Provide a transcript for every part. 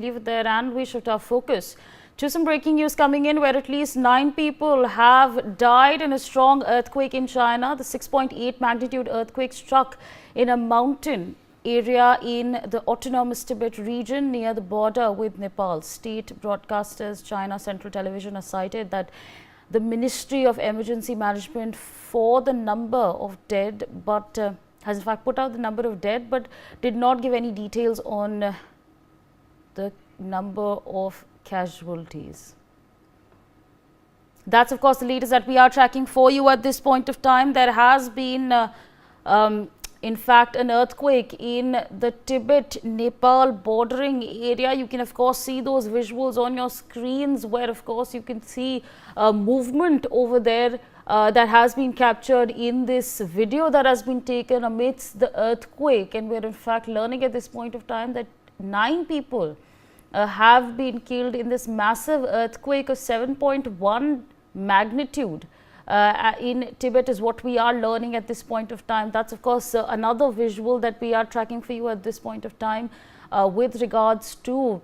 leave it there and we shift our focus to some breaking news coming in, where at least 9 people have died in a strong earthquake in China. The 6.8 magnitude earthquake struck in a mountain area in the autonomous Tibet region near the border with Nepal. State broadcasters China Central Television has cited that the Ministry of Emergency Management for the number of dead, but has in fact put out the number of dead, but did not give any details on the number of casualties. That's of course the latest that we are tracking for you at this point of time. There has been in fact an earthquake in the Tibet-Nepal bordering area. You can of course see those visuals on your screens, where of course you can see movement over there that has been captured in this video that has been taken amidst the earthquake, and we're in fact learning at this point of time that 9 people have been killed in this massive earthquake of 7.1 magnitude in Tibet is what we are learning at this point of time. That's of course another visual that we are tracking for you at this point of time with regards to,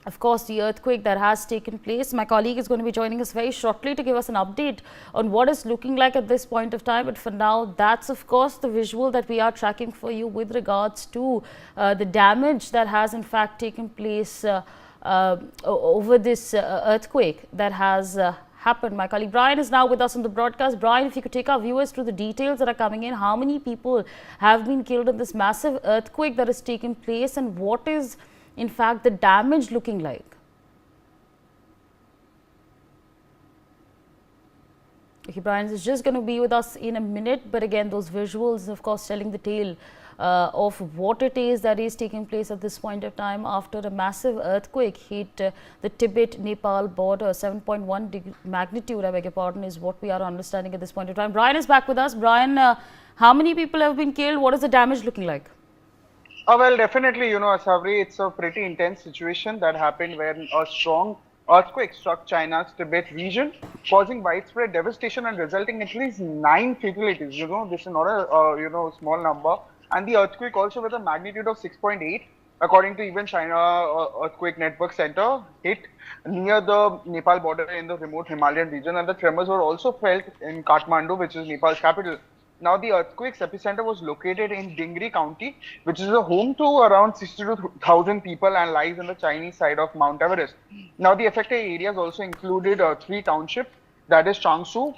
of course, the earthquake that has taken place. My colleague is going to be joining us very shortly to give us an update on what it's looking like at this point of time. But for now, that's of course the visual that we are tracking for you with regards to the damage that has in fact taken place over this earthquake that has happened. My colleague Brian is now with us on the broadcast. Brian, if you could take our viewers through the details that are coming in. How many people have been killed in this massive earthquake that has taken place, and what is in fact the damage looking like? Okay, Brian is just going to be with us in a minute, but again, those visuals of course telling the tale of what it is that is taking place at this point of time after a massive earthquake hit the Tibet-Nepal border. 7.1 magnitude, I beg your pardon, is what we are understanding at this point of time. Brian is back with us. Brian, how many people have been killed? What is the damage looking like? Well, definitely, Asavri, it's a pretty intense situation that happened when a strong earthquake struck China's Tibet region, causing widespread devastation and resulting in at least 9 fatalities. This is not a small number. And the earthquake also with a magnitude of 6.8, according to even China Earthquake Network Center, hit near the Nepal border in the remote Himalayan region, and the tremors were also felt in Kathmandu, which is Nepal's capital. Now, the earthquake's epicenter was located in Dingri County, which is a home to around 62,000 people and lies on the Chinese side of Mount Everest. Now, the affected areas also included 3 townships, that is Changshu,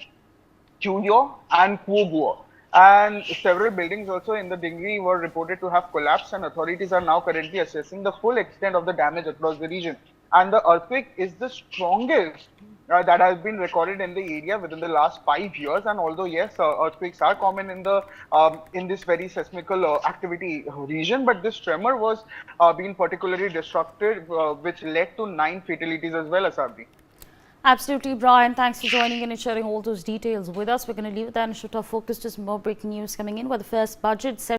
Chuyo, and Kuoguo. And several buildings also in the Dingri were reported to have collapsed, and authorities are now currently assessing the full extent of the damage across the region. And the earthquake is the strongest that has been recorded in the area within the last 5 years. And although yes, earthquakes are common in the in this very seismical activity region, but this tremor was being particularly destructive, which led to 9 fatalities as well, Asabri. Absolutely, Brian. Thanks for joining in and sharing all those details with us. We're going to leave it there and shift our focus to some more breaking news coming in, where the first budget